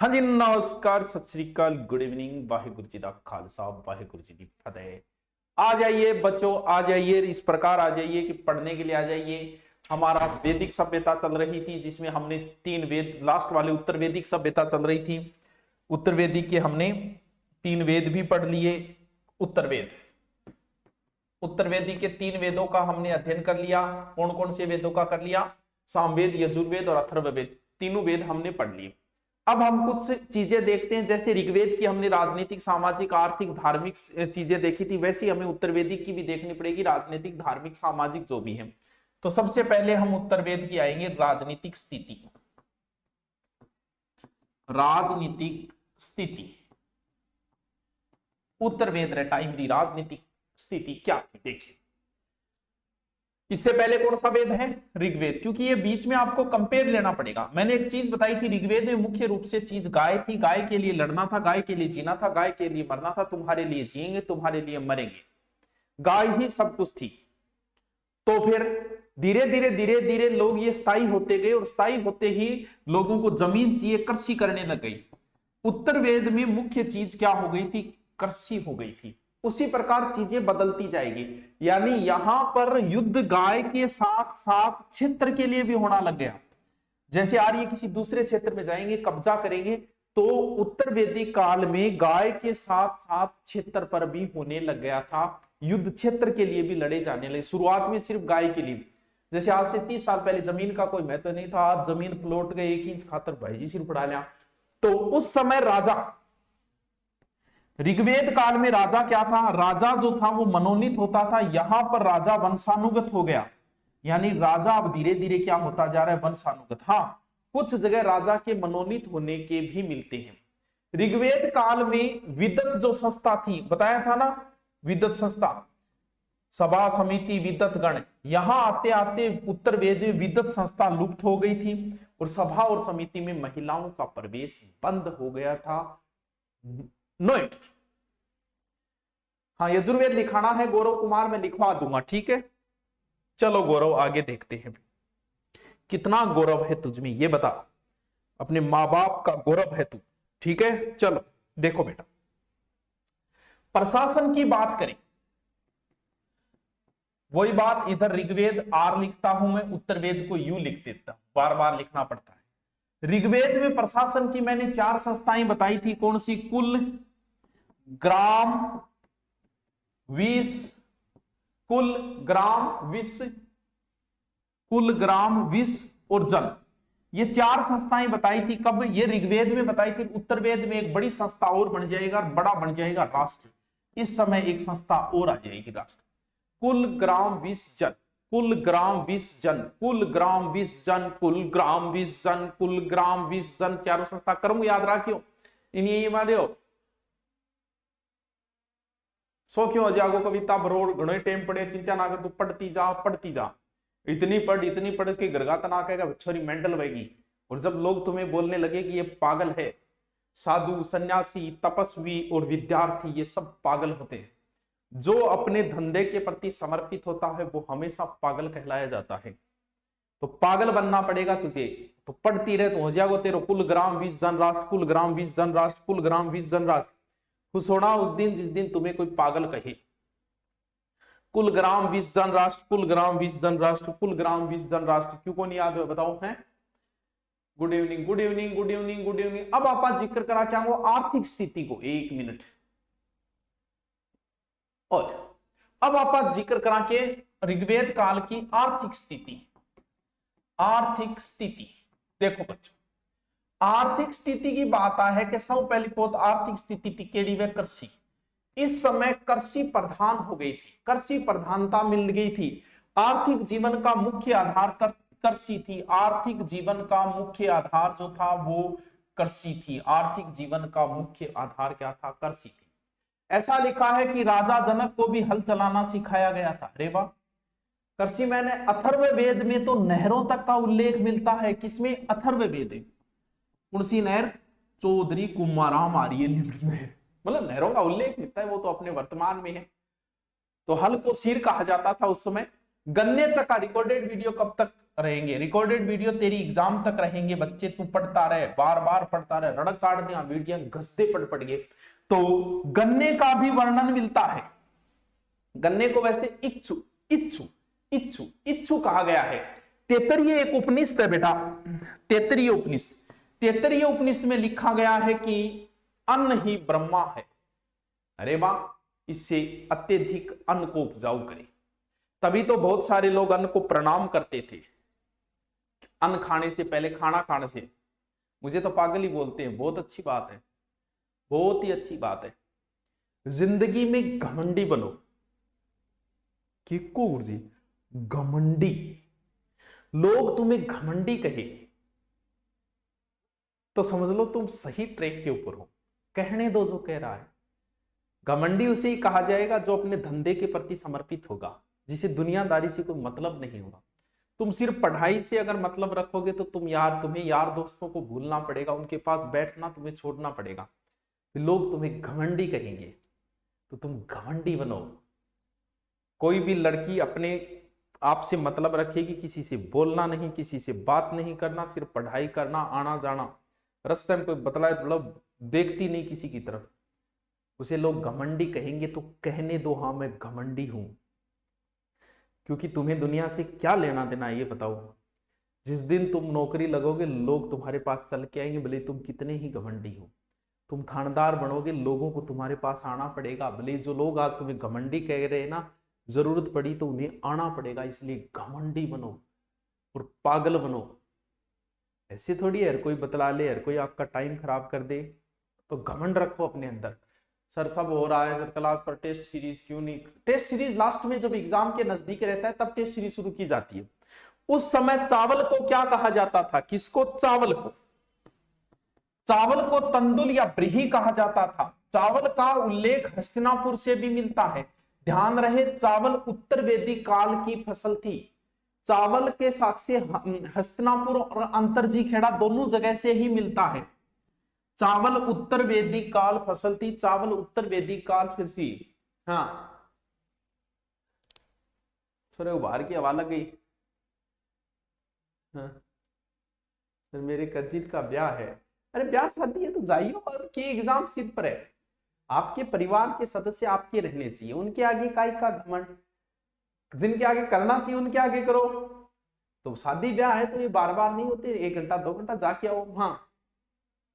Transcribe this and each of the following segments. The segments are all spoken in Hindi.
हाँ जी, नमस्कार, सत श्री अकाल, गुड इवनिंग, वाहिगुरु जी दा खालसा, वाहिगुरु जी की फतेह। आ जाइए बच्चों, आ जाइए, इस प्रकार आ जाइए कि पढ़ने के लिए आ जाइए। हमारा वैदिक सभ्यता चल रही थी जिसमें हमने 3 वेद, लास्ट वाले उत्तर वैदिक सभ्यता चल रही थी। उत्तर वैदिक के हमने 3 वेद भी पढ़ लिए। उत्तर वेद, उत्तर वैदिक के 3 वेदों का हमने अध्ययन कर लिया। कौन कौन से वेदों का कर लिया? सामवेद, यजुर्वेद और अथर्ववेद, तीनों वेद हमने पढ़ लिए। अब हम कुछ चीजें देखते हैं। जैसे ऋग्वेद की हमने राजनीतिक, सामाजिक, आर्थिक, धार्मिक चीजें देखी थी, वैसे ही हमें उत्तर वेदिक की भी देखनी पड़ेगी, राजनीतिक, धार्मिक, सामाजिक जो भी है। तो सबसे पहले हम उत्तर वेद की आएंगे, राजनीतिक स्थिति। राजनीतिक स्थिति, उत्तर वेद रे टाइम दी राजनीतिक स्थिति क्या थी, देखिए। इससे पहले कौन सा वेद है? ऋग्वेद, क्योंकि ये बीच में आपको कंपेयर लेना पड़ेगा। मैंने एक चीज बताई थी, ऋग्वेद में मुख्य रूप से चीज गाय थी। गाय के लिए लड़ना था, गाय के लिए जीना था, गाय के लिए मरना था। तुम्हारे लिए जिएंगे, तुम्हारे लिए मरेंगे, गाय ही सब कुछ थी। तो फिर धीरे धीरे धीरे धीरे लोग ये स्थायी होते गए, और स्थायी होते ही लोगों को जमीन चाहिए, कृषि करने लग गई। उत्तर वेद में मुख्य चीज क्या हो गई थी? कृषि हो गई थी। उसी प्रकार चीजें बदलती जाएगी, यानी यहां पर युद्ध गाय के साथ साथ क्षेत्र के लिए भी होना लग गया। जैसे आर्य किसी दूसरे क्षेत्र में जाएंगे, कब्जा करेंगे, तो उत्तर वैदिक काल में गाय के साथ साथ क्षेत्र पर भी होने लग गया था। युद्ध क्षेत्र के लिए भी लड़े जाने लगे। शुरुआत में सिर्फ गाय के लिए, जैसे आज से 30 साल पहले जमीन का कोई महत्व नहीं था, आज जमीन प्लॉट गए 1 इंच खातर भाई जी सिर फड़ा लिया। तो उस समय राजा, ऋग्वेद काल में राजा क्या था? राजा जो था वो मनोनीत होता था। यहां पर राजा वंशानुगत हो गया, यानी राजा अब धीरे धीरे क्या होता जा रहा है? वंशानुगत। हाँ, कुछ जगह राजा के मनोनीत होने के भी मिलते हैं। ऋग्वेद काल में विदत जो संस्था थी, बताया था ना, विदत संस्था, सभा, समिति, विदत गण, यहां आते आते उत्तर वेद में विदत संस्था लुप्त हो गई थी, और सभा और समिति में महिलाओं का प्रवेश बंद हो गया था। नोट, हाँ, यजुर्वेद लिखाना है गौरव कुमार, मैं लिखवा दूंगा, ठीक है। चलो गौरव, आगे देखते हैं। कितना गौरव है तुझमें ये बता, अपने मां बाप का गौरव है तू, ठीक है। चलो देखो बेटा, प्रशासन की बात करें, वही बात, इधर ऋग्वेद आर लिखता हूं मैं, उत्तर वेद को यू लिख देता हूं, बार बार लिखना पड़ता है। ऋग्वेद में प्रशासन की मैंने 4 संस्थाएं बताई थी, कौन सी? कुल, ग्राम, विष, कुल, ग्राम, विष, कुल, ग्राम, विष और जन, ये 4 संस्थाएं बताई थी। कब? ये ऋग्वेद में बताई थी। उत्तर वेद में एक बड़ी संस्था और बन जाएगा, बड़ा बन जाएगा राष्ट्र। इस समय एक संस्था और आ जाएगी, राष्ट्र। कुल, ग्राम, विष, जन, कुल, ग्राम, विष, जन, कुल, ग्राम, विष, जन, कुल, ग्राम, विष, जन, कुल, ग्राम, विष, जन, चारों संस्था कर्म याद रखियो, इन्हें मारियो। सो क्यों जागो कविता बरोड़ घणो टाइम पड़े, चिंता ना कर, तू पढ़ती जा, पढ़ती जा, इतनी पढ़ के गरगाता ना कहेगा छोरी मेंटल बहेगी। और जब लोग तुम्हें बोलने लगे कि ये पागल है, साधु, सन्यासी, तपस्वी और विद्यार्थी ये सब पागल होते हैं, जो अपने धंधे के प्रति समर्पित होता है वो हमेशा पागल कहलाया जाता है। तो पागल बनना पड़ेगा तुझे, तो पढ़ती रहे तो हो जाएगा तेरे। कुल, ग्राम, विष, जन, राष्ट्र, कुल, ग्राम, विष, जन, राष्ट्र, कुल, ग्राम, विष, जन, राष्ट्र। खुश होना उस दिन जिस दिन तुम्हें कोई पागल कहे। कुल, ग्राम, विष, जन, राष्ट्र, कुल, ग्राम, विष, जन, राष्ट्र, कुल, ग्राम, विष, जन, राष्ट्र। क्यों को नहीं याद है बताओ? है good evening, good evening, good evening, good evening. अब आप जिक्र करा क्या हो? आर्थिक स्थिति को, 1 मिनट। और अब आप जिक्र करा के ऋग्वेद काल की आर्थिक स्थिति। आर्थिक स्थिति देखो बच्चों, आर्थिक स्थिति की बात है कि सब पहली बहुत आर्थिक स्थिति टिकेड़ी व कृषि। इस समय कृषि प्रधान हो गई थी, कृषि प्रधानता मिल गई थी। आर्थिक जीवन का मुख्य आधार कृषि थी। आर्थिक जीवन का मुख्य आधार जो था वो कृषि थी। आर्थिक जीवन का मुख्य आधार क्या था? कृषि थी। ऐसा लिखा है कि राजा जनक को भी हल चलाना सिखाया गया था। अरे वाह, कृषि मैंने अथर्ववेद में तो नहरों तक का उल्लेख मिलता है। किसमें? अथर्ववेद। कुणसी नहर, चौधरी कुमाराम आर्य नहर, मतलब नहरों का उल्लेख मिलता है, वो तो अपने वर्तमान में है। तो हल को सिर कहा जाता था उस समय। गन्ने तक का रिकॉर्डेड वीडियो कब तक रहेंगे, रिकॉर्डेड वीडियो तेरी एग्जाम तक रहेंगे बच्चे, तू पढ़ता रहे, बार बार पढ़ता रहे, रड़क काट दिया वीडियो घसते पढ़ गए। तो गन्ने का भी वर्णन मिलता है। गन्ने को वैसे इच्छु इच्छु इच्छु इच्छु कहा गया है। तैत्तरीय एक उपनिषद है बेटा, तैत्तरीय उपनिषद, तैत्तरीय उपनिषद में लिखा गया है कि अन्न ही ब्रह्मा है। अरे वाह, इससे अत्यधिक अन्न को उपजाऊ करें। तभी तो बहुत सारे लोग अन्न को प्रणाम करते थे, अन्न खाने से पहले, खाना खाने से। मुझे तो पागल ही बोलते हैं, बहुत अच्छी बात है, बहुत ही अच्छी बात है। जिंदगी में घमंडी बनो। किक्कू जी, घमंडी, लोग तुम्हें घमंडी कहे तो समझ लो तुम सही ट्रैक के ऊपर हो। कहने दो जो कह रहा है। घमंडी उसे ही कहा जाएगा जो अपने धंधे के प्रति समर्पित होगा, जिसे दुनियादारी से कोई मतलब नहीं होगा। तुम सिर्फ पढ़ाई से अगर मतलब रखोगे तो तुम्हें यार दोस्तों को भूलना पड़ेगा, उनके पास बैठना तुम्हें छोड़ना पड़ेगा, लोग तुम्हें घमंडी कहेंगे, तो तुम घमंडी बनो। कोई भी लड़की अपने आप से मतलब रखेगी, किसी से बोलना नहीं, किसी से बात नहीं करना, सिर्फ पढ़ाई करना, आना जाना, रास्ते में कोई बतलाए मतलब देखती नहीं किसी की तरफ, उसे लोग घमंडी कहेंगे। तो कहने दो, हाँ मैं घमंडी हूं, क्योंकि तुम्हें दुनिया से क्या लेना देना है ये बताओ। जिस दिन तुम नौकरी लगोगे लोग तुम्हारे पास चल के आएंगे, भले तुम कितने ही घमंडी हो। तुम थानेदार बनोगे, लोगों को तुम्हारे पास आना पड़ेगा, भले जो लोग आज तुम्हें घमंडी कह रहे हैं ना, जरूरत पड़ी तो उन्हें आना पड़ेगा। इसलिए घमंडी बनो और पागल बनो। ऐसे थोड़ी है कोई बतला ले, कोई आपका टाइम खराब कर दे तो घमंड रखो अपने अंदर। सर सब हो रहा है सर क्लास पर, टेस्ट सीरीज क्यों नहीं? टेस्ट सीरीज लास्ट में जब एग्जाम के नजदीक रहता है तब टेस्ट सीरीज शुरू की जाती है। उस समय चावल को क्या कहा जाता था? किसको? चावल को। चावल को तंदुल या ब्रीही कहा जाता था। चावल का उल्लेख हस्तिनापुर से भी मिलता है। ध्यान रहे, चावल उत्तर वैदिक काल की फसल थी। चावल के साक्ष्य हस्तिनापुर और अंतरजी खेड़ा दोनों जगह से ही मिलता है। चावल उत्तर वैदिक काल फसल थी, चावल उत्तर वैदिक काल फिर सी। हाँ थोड़े उभार की हवा लग गई। हाँ फिर मेरे कजिन का ब्याह है। अरे ब्याह शादी है तो जाइए, और के एग्जाम सिर पर है। आपके परिवार के सदस्य आपके रहने चाहिए, उनके आगे काई का घमंड। जिनके आगे करना चाहिए उनके आगे करो। तो शादी ब्याह है तो ये बार बार नहीं होते, 1 घंटा 2 घंटा जाके आओ। हाँ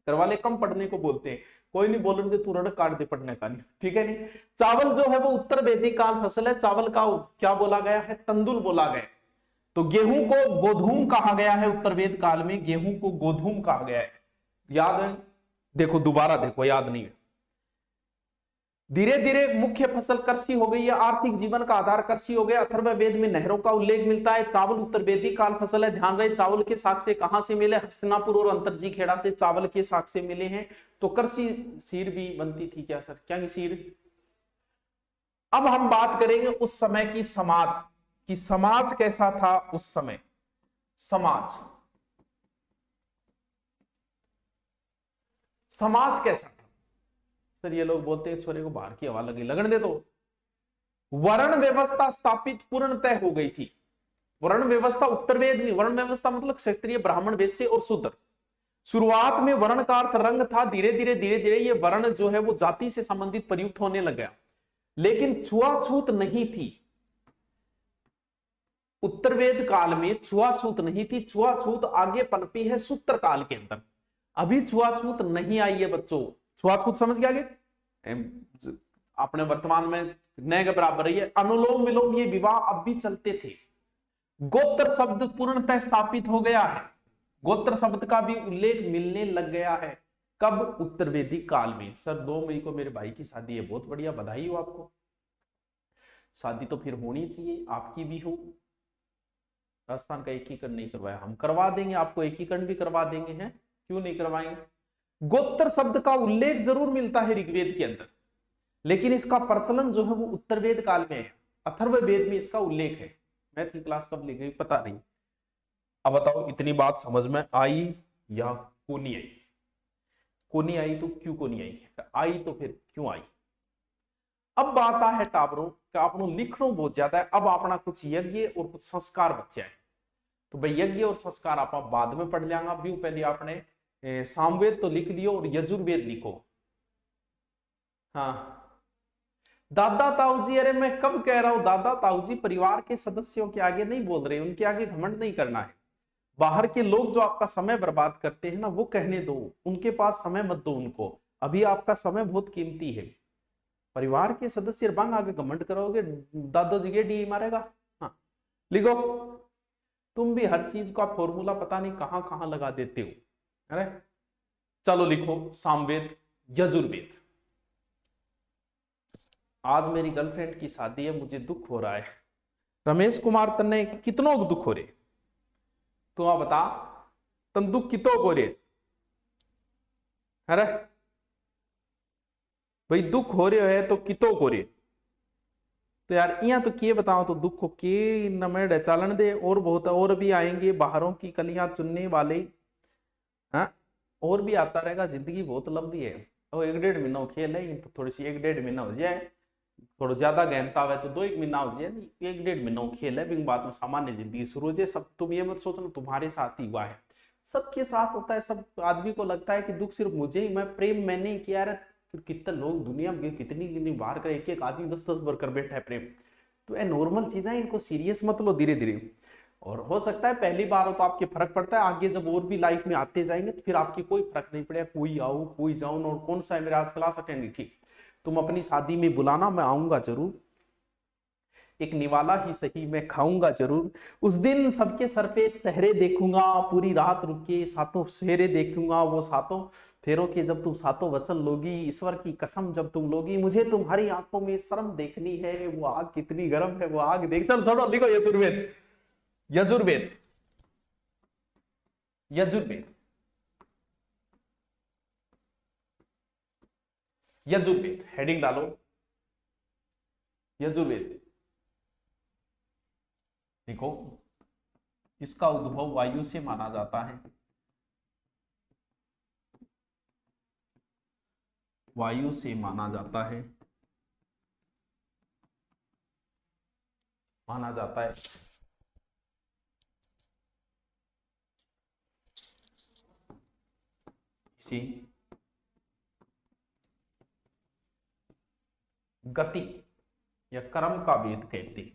घर वाले कम पढ़ने को बोलते हैं, कोई नहीं बोलेंगे तू रड़ काट दे पढ़ने का नहीं, ठीक है नहीं। चावल जो है वो उत्तर वैदिक काल फसल है। चावल का क्या बोला गया है? तंदुल बोला गया। तो गेहूं को गोधूम कहा गया है। उत्तर वेद काल में गेहूं को गोधूम कहा गया है। याद है? देखो दोबारा देखो, याद नहीं है। धीरे धीरे मुख्य फसल कृषि हो गई है, आर्थिक जीवन का आधार कृषि हो गया। अथर्व वेद में नहरों का उल्लेख मिलता है। चावल उत्तर वैदिक काल फसल है। ध्यान रहे, चावल के साक्ष्य कहां से मिले? हस्तिनापुर और अंतरजी खेड़ा से चावल के साक्ष्य मिले हैं। तो कृषि सीर भी बनती थी क्या सर? क्या सीर? अब हम बात करेंगे उस समय की समाज की। समाज कैसा था उस समय? समाज कैसा था? सर ये लोग बोलते हैं छोरे को बाहर की हवा लगी, लगन दे। तो वर्ण व्यवस्था स्थापित पूर्णतः हो गई थी। वर्ण व्यवस्था उत्तर वेद में, वर्ण व्यवस्था मतलब क्षत्रिय ब्राह्मण वैश्य और शूद्र। शुरुआत में वर्ण का अर्थ रंग था। धीरे धीरे ये वर्ण जो है वो जाति से संबंधित प्रयुक्त होने लग गया, लेकिन छुआछूत नहीं थी। उत्तर वेद काल में छुआछूत नहीं थी। छुआछूत आगे पनपी है सूत्र काल के अंदर। अभी छुआछूत नहीं आई है बच्चों। छुआछूत समझ गया? अपने वर्तमान में नए के बराबर है। अनुलोम विलोम ये विवाह अब भी चलते थे। गोत्र शब्द पूर्णतः स्थापित हो गया है। गोत्र शब्द का भी उल्लेख मिलने लग गया है। कब? उत्तर वैदिक काल में। सर 2 मई को मेरे भाई की शादी है। बहुत बढ़िया, बधाई हो आपको। शादी तो फिर होनी चाहिए, आपकी भी हो। राजस्थान का एकीकरण नहीं करवाया, हम करवा देंगे आपको, एकीकरण भी करवा देंगे। हैं क्यों नहीं करवाएंगे? गोत्र शब्द का उल्लेख जरूर मिलता है ऋग्वेद के अंदर, लेकिन इसका प्रचलन जो है वो उत्तर वेद काल में है। अथर्व वेद में इसका उल्लेख है। मैथ की क्लास कब ली गई पता नहीं। अब बताओ इतनी बात समझ में आई या को नहीं आई? को नहीं आई तो क्यों को नहीं आई? आई तो फिर क्यों आई? अब बात है टाबरों का, आपनो लिखनो बहुत ज्यादा है। अब अपना कुछ यज्ञ और कुछ संस्कार बच्चे है। तो भाई यज्ञ और संस्कार आप बाद में पढ़ लेंगे। अभी पहले आपने सामवेद तो लिख लियो और यजुर्वेद लिखो। हाँ दादा ताऊ जी, अरे मैं कब कह रहा हूं दादा ताऊ जी, परिवार के सदस्यों के आगे नहीं बोल रहे, उनके आगे घमंड नहीं करना है। बाहर के लोग जो आपका समय बर्बाद करते हैं ना, वो कहने दो, उनके पास समय मत दो उनको, अभी आपका समय बहुत कीमती है। परिवार के सदस्य बांग आगे घमंड करोगे, दादाजी के डी मारेगा। हाँ लिखो, तुम भी हर चीज का फॉर्मूला पता नहीं कहां कहां लगा देते हो। अरे चलो लिखो सामवेद यजुर्वेद। आज मेरी गर्लफ्रेंड की शादी है, मुझे दुख हो रहा है। रमेश कुमार तन्ने कितनों को दुख हो रहे, तू आ बता, तन दुख कितो को रे? अरे भाई दुख हो रहे है तो कितो को रे? तो यार यहाँ तो के बताओ, तो दुख को के नमेड़ चालन दे, और बहुत और भी आएंगे, बाहरों की कलियां चुनने वाले। हाँ और भी आता रहेगा, जिंदगी बहुत लंबी है। और 1-1.5 महीना खेल है, तो थोड़ी सी 1-1.5 महीना हो जाए, थोड़ा ज्यादा गहनता है तो 2-1 महीना हो जाए, 1-1.5 महीना खेल है, बिन बात में सामान्य जिंदगी शुरू हो जाए सब। तुम ये मत सोचना तुम्हारे साथ ही हुआ है, सबके साथ होता है। सब आदमी को लगता है कि दुख सिर्फ मुझे ही, मैं प्रेम मैंने ही किया है। कितने लोग दुनिया में कितनी बार कर, एक आदमी 10-10 बार कर बैठा है प्रेम। तो ये नॉर्मल चीजें, इनको सीरियस मत लो, धीरे धीरे। और हो सकता है पहली बार हो तो आपके फर्क पड़ता है, आगे जब और भी लाइफ में आते जाएंगे तो फिर आपकी कोई फर्क नहीं पड़ेगा, कोई आओ कोई जाओ, और कौन सा है मेरे आज क्लास अटेंड की, तुम अपनी शादी में बुलाना, मैं आऊंगा जरूर, एक निवाला ही सही मैं खाऊंगा जरूर। उस दिन सबके सर पे सहरे देखूंगा, पूरी रात रुक के सातों सहरे देखूंगा, वो सातों फेरों के जब तुम सातों वचन लोगी, ईश्वर की कसम जब तुम लोगी, मुझे तुम्हारी आंखों में शर्म देखनी है, वो आग कितनी गर्म है वो आग देख। चल छोड़ो, लिखो यजुर्वेद यजुर्वेद यजुर्वेद यजुर्वेद, हेडिंग डालो यजुर्वेद। देखो इसका उद्भव वायु से माना जाता है, वायु से माना जाता है, माना जाता है। इसी गति या कर्म का वेद कहते हैं।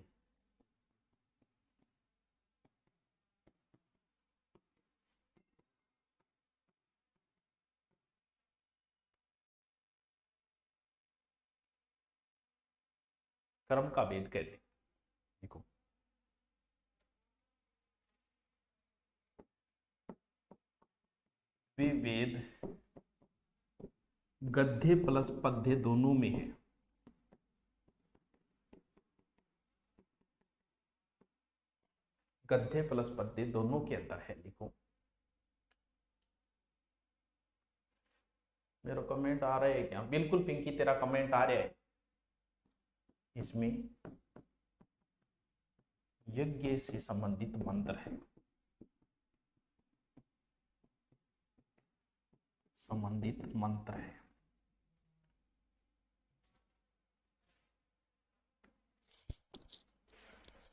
कर्म का वेद कहते हैं। देखो वे वेद गद्य प्लस पद्य दोनों में है। गद्य प्लस पद्य दोनों के अंदर है। लिखो मेरा कमेंट आ रहा है क्या? बिल्कुल पिंकी तेरा कमेंट आ रहा है। इसमें यज्ञ से संबंधित मंत्र है, संबंधित मंत्र है।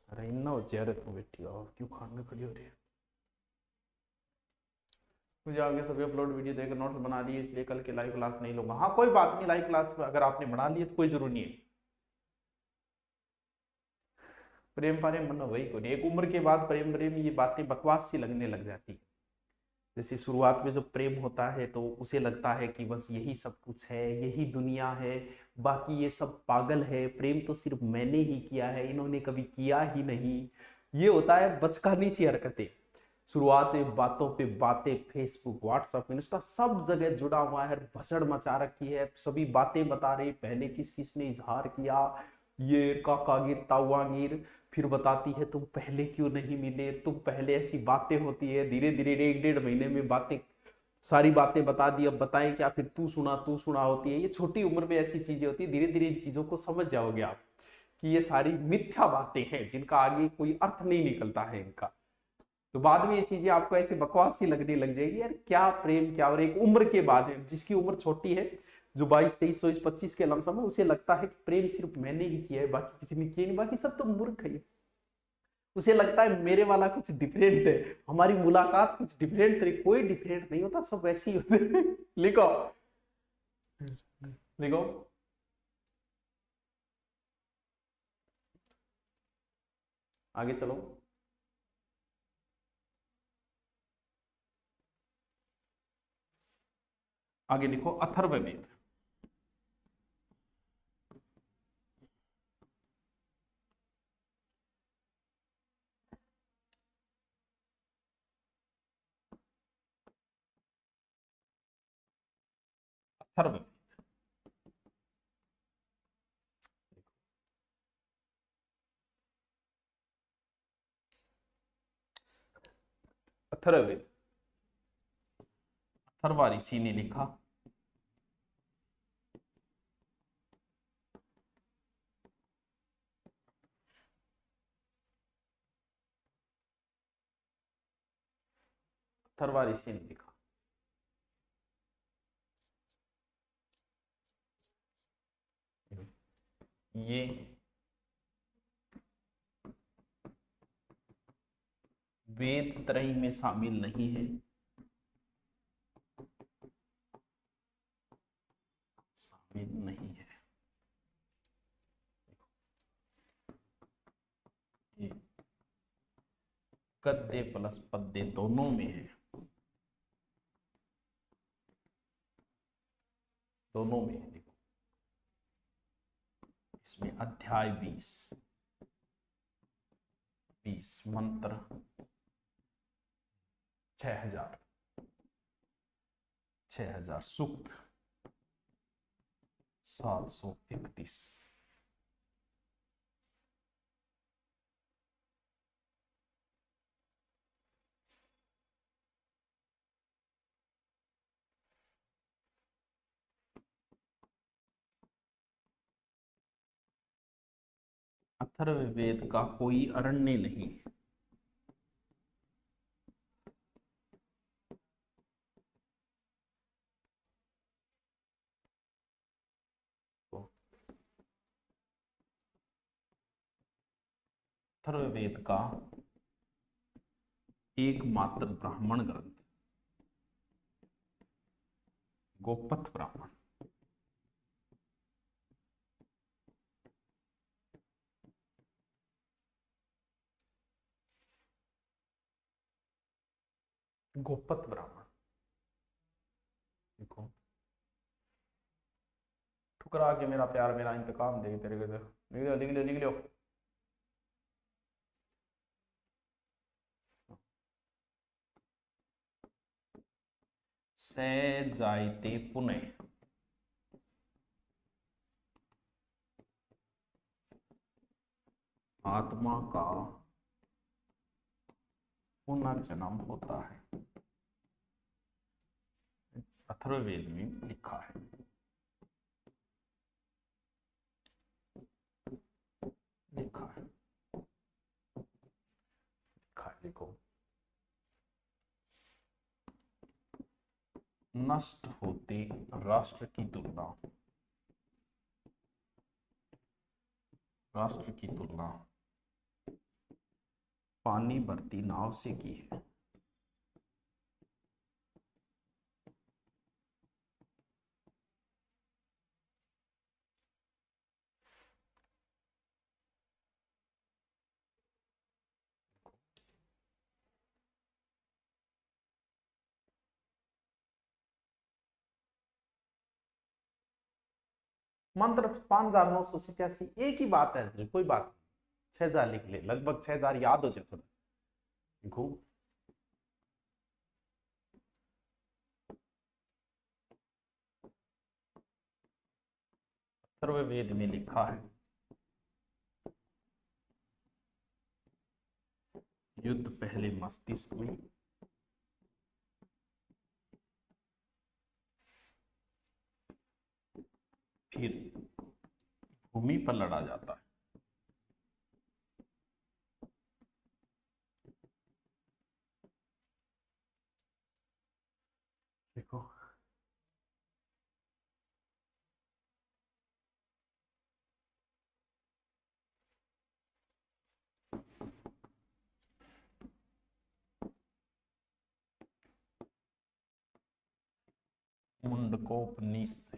अरे इन्ना हो चेहरे तो बैठी हो, क्यों खाने खड़ी हो रही है? मुझे आगे सभी अपलोड वीडियो देकर नोट्स बना लिए, इसलिए कल के लाइव क्लास नहीं लूंगा। हाँ कोई बात नहीं, लाइव क्लास अगर आपने बना लिए तो कोई जरूरी नहीं है। प्रेम प्रेम मन वही को नहीं, एक उम्र के बाद प्रेम प्रेम ये बातें बकवास सी लगने लग जाती है। जैसे शुरुआत में जब प्रेम होता है तो उसे लगता है कि बस यही सब कुछ है, यही दुनिया है, बाकी ये सब पागल है, प्रेम तो सिर्फ मैंने ही किया है, इन्होंने कभी किया ही नहीं। ये होता है बचकानी सी हरकतें। शुरुआत में बातों पे बातें, फेसबुक व्हाट्सएप इंस्टा सब जगह जुड़ा हुआ है, भसड़ मचा रखी है, सभी बातें बता रहे पहले किस किसने इजहार किया, ये काका गिर ताऊआ गिर, फिर बताती है तुम पहले क्यों नहीं मिले, तुम पहले, ऐसी बातें होती है। धीरे धीरे 1-1.5 महीने में बातें, सारी बातें बता दी, अब बताएं क्या, फिर तू सुना होती है। ये छोटी उम्र में ऐसी चीजें होती है, धीरे धीरे इन चीजों को समझ जाओगे आप कि ये सारी मिथ्या बातें हैं, जिनका आगे कोई अर्थ नहीं निकलता है इनका। तो बाद में ये चीजें आपको ऐसे बकवास सी लगने लग जाएगी, यार क्या प्रेम क्या। और एक उम्र के बाद जिसकी उम्र छोटी है, जो 22, 23, 24, 25 के लमसम है, उसे लगता है कि प्रेम सिर्फ मैंने ही किया है, बाकी किसी ने किया नहीं, बाकी सब तो मूर्ख है। उसे लगता है मेरे वाला कुछ डिफरेंट है, हमारी मुलाकात कुछ डिफरेंट तरीके। कोई डिफरेंट नहीं होता, सब वैसे ही होते हैं। लिखो लिखो। आगे चलो। आगे लिखो अथर्ववेद। अथर्ववेद। अथर्ववेद। अथर्वा ऋषि ने लिखा। अथर्वा ऋषि ने लिखा। ये वेद त्रयी में शामिल नहीं है, शामिल नहीं है। ये गद्य प्लस पद्य दोनों में है, दोनों में है। देखो इसमें अध्याय 20 मंत्र 6000 सूक्त 731। अथर्ववेद का कोई अरण्य नहीं है। अथर्ववेद का एकमात्र ब्राह्मण ग्रंथ गोपथ ब्राह्मण। गोपथ ब्राह्मण। देखो ठुकरा के मेरा प्यार मेरा इंतकाम देगी तेरे को। लिख लो लिख लो लिख लो। से जायते पुनः। आत्मा का पुनर्जन्म होता है, अथर्ववेद में लिखा है। लिखा है लिखा है। देखो नष्ट होते राष्ट्र की तुलना, राष्ट्र की तुलना पानी भरती नाव से की है। मंत्र 5987, एक ही बात है, कोई बात नहीं। 6000 लिख ले, लगभग 6000 याद हो जाए थोड़ा। देखो अथर्ववेद में लिखा है युद्ध पहले मस्तिष्क में, फिर भूमि पर लड़ा जाता है। देखो मुंडकोपनिषद।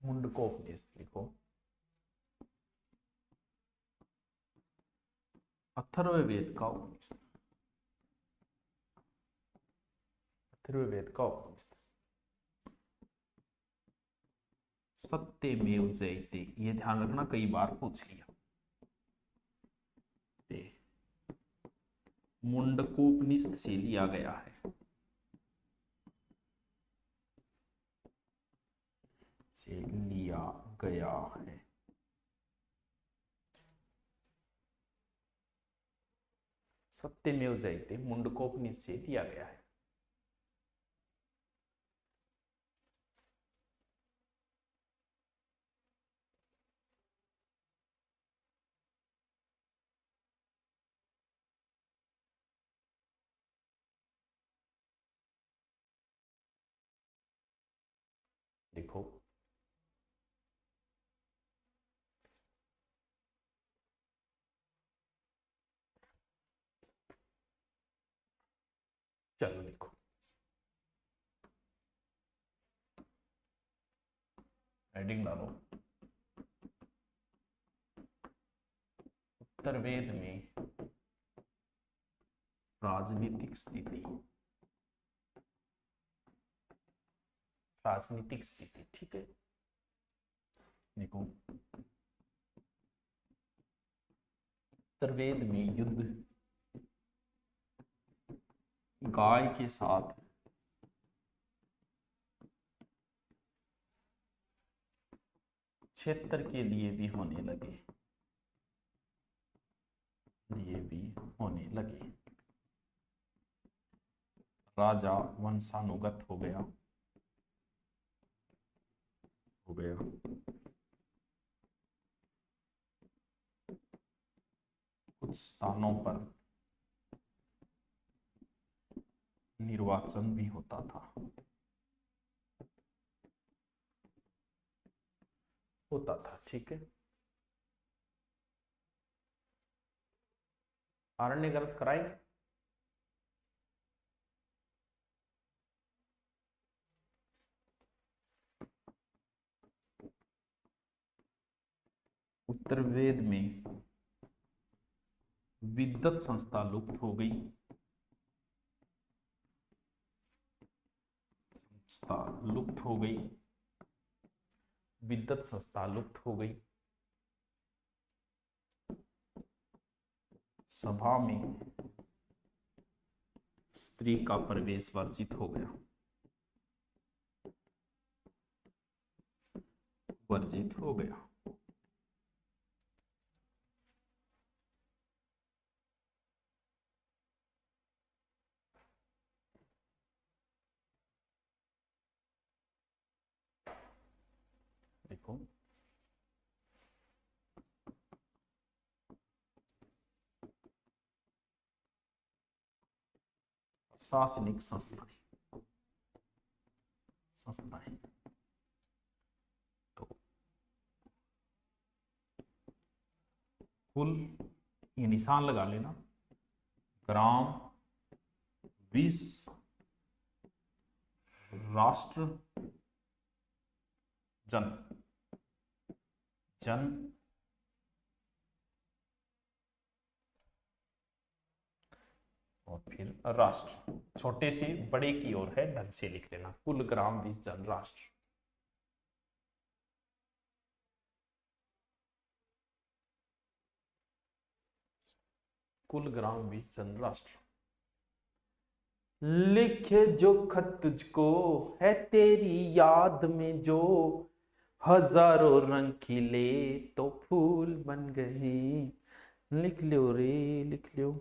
मुंडकोपनिषद लिखो। अथर्ववेद का उपनिषद। अथर्ववेद का उपनिषद। सत्यमेव जयते, ये ध्यान रखना, कई बार पूछ लिया। मुंडकोपनिषद से लिया गया है, से लिया गया है। सत्यमेव जयते मुंडकोपनिषद से लिया गया है। देखो चलो लिखो, हेडिंग डालो। उत्तरवेद में राजनीतिक स्थिति, राजनीतिक स्थिति, ठीक है। देखो उत्तरवेद में युद्ध, गाय के साथ क्षेत्र के लिए भी होने लगे, राजा वंशानुगत हो गया। कुछ स्थानों पर निर्वाचन भी होता था, ठीक है। आरण्य गलत कराएंगे। उत्तरवेद में विद्वत संस्था लुप्त हो गई, विद्वत संस्था लुप्त हो गई। सभा में स्त्री का प्रवेश वर्जित हो गया, देखो शासनिक संस्थाएं, तो कुल ये निशान लगा लेना, ग्राम, विश्व, राष्ट्र, जन और फिर राष्ट्र। छोटे से बड़े की ओर है, ढंग से लिख लेना, कुल, ग्राम, विश्व, जन, राष्ट्र। कुल, ग्राम, विश्व, जन, राष्ट्र। लिखे जो खत तुझको है तेरी याद में, जो हजारों रंग खिले तो फूल बन गए। लिख लो रे, लिख लो।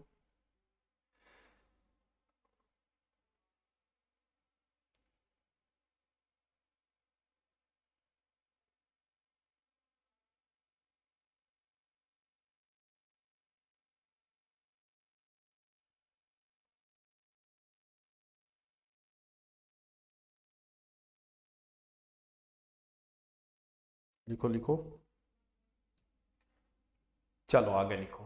लिखो लिखो, चलो आगे लिखो।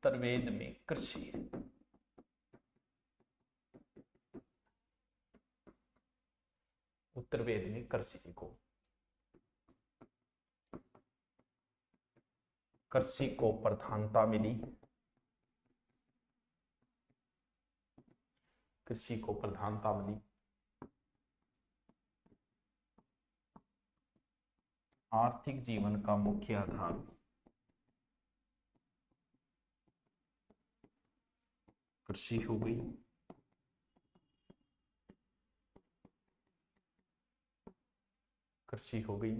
उत्तरवेद में कृषि है। उत्तरवेद में कृषि को प्रधानता मिली। कृषि को प्रधानता मिली। आर्थिक जीवन का मुख्य आधार कृषि हो गई। कृषि हो गई।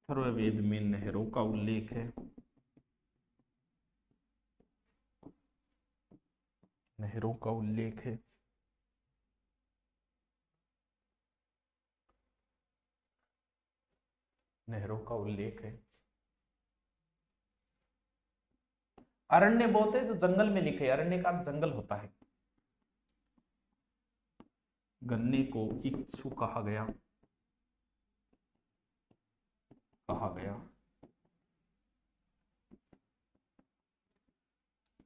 अथर्ववेद में नहरों का उल्लेख है। नहरों का उल्लेख है। नहरों का उल्लेख है। अरण्य बहुत है जो जंगल में लिखे। अरण्य का जंगल होता है। गन्ने को इक्षु कहा गया।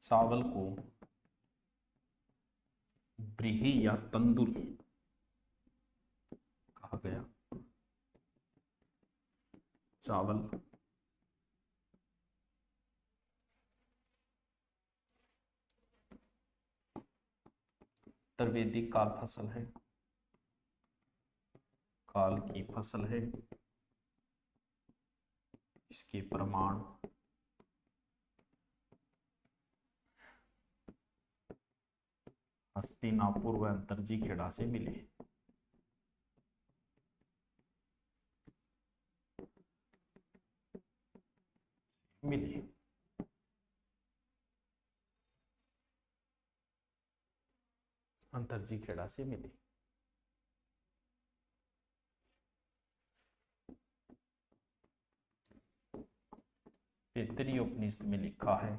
चावल को ब्रीही या तंदुर कहा गया। चावल उत्तरवेदिक काल फसल है। काल की फसल है। इसके प्रमाण हस्तिनापुर व अंतरजी खेड़ा से मिले। अंतरजी खेड़ा से मिले। तैत्तिरीय उपनिषद में लिखा है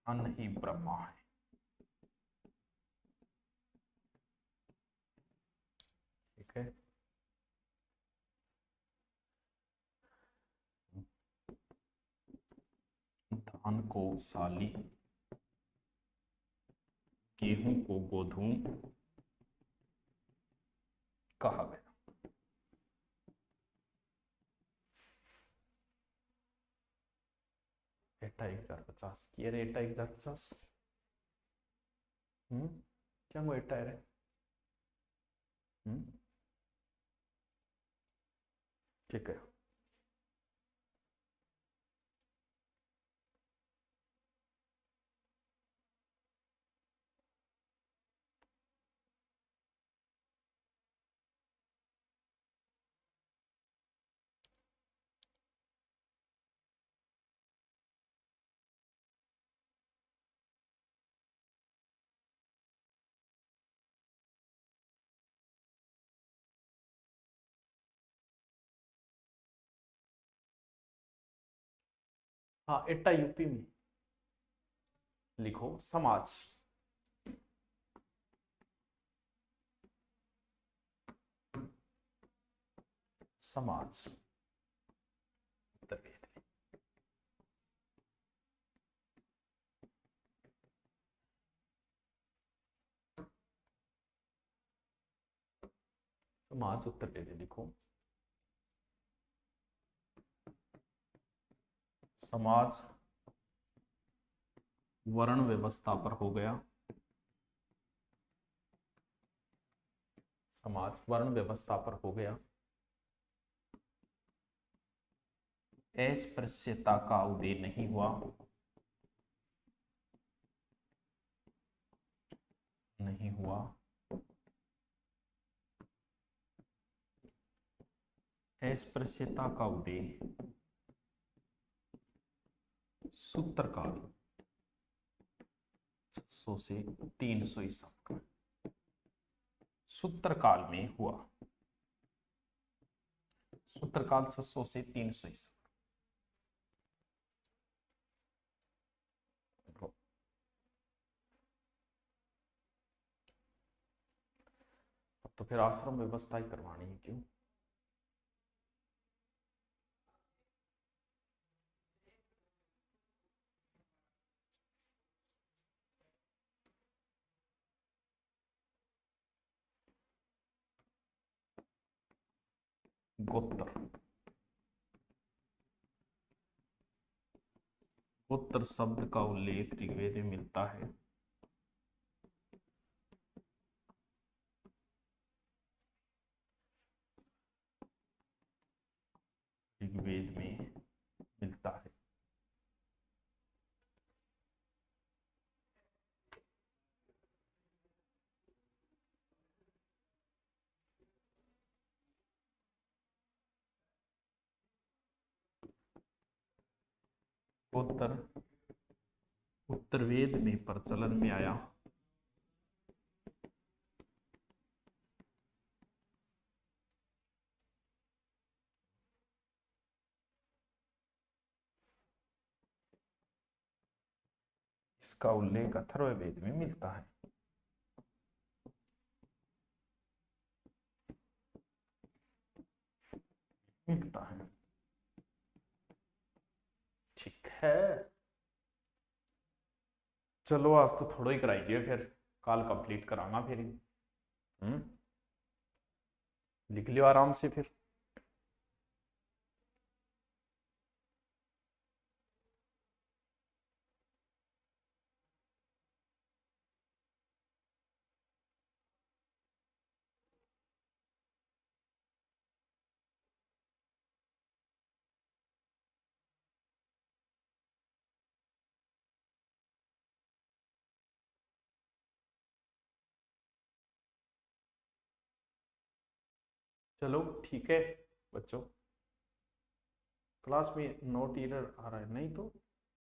अन्न ही ब्रह्मा है। ठीक है। धान को साली, गेहूं को गोधूम कहा गया। एटा 1050 किए रे। एटा 1050 क्या वो एटा है। ठीक है। हाँ, एटा यूपी में। लिखो समाज। समाज उत्तरवेद में। समाज उत्तरवेद लिखो। समाज वर्ण व्यवस्था पर हो गया। समाज वर्ण व्यवस्था पर हो गया। अस्पृश्यता का उदय नहीं हुआ। अस्पृश्यता का उदय सूत्रकाल 600 से 300 ईसा सूत्रकाल में हुआ। सूत्रकाल 600 से 300 ईसा। फिर आश्रम व्यवस्था ही करवानी है, क्यों? गोत्र, गोत्र शब्द का उल्लेख ऋग्वेद में मिलता है। ऋग्वेद में मिलता है। गोत्र उत्तरवेद में प्रचलन में आया। इसका उल्लेख अथर्ववेद में मिलता है। मिलता है, ठीक है। चलो आज तो थोड़ा ही कराइए, फिर कल कंप्लीट कराना फिर। लिख लियो आराम से फिर। चलो ठीक है बच्चों, क्लास में नोट एरर आ रहा है नहीं तो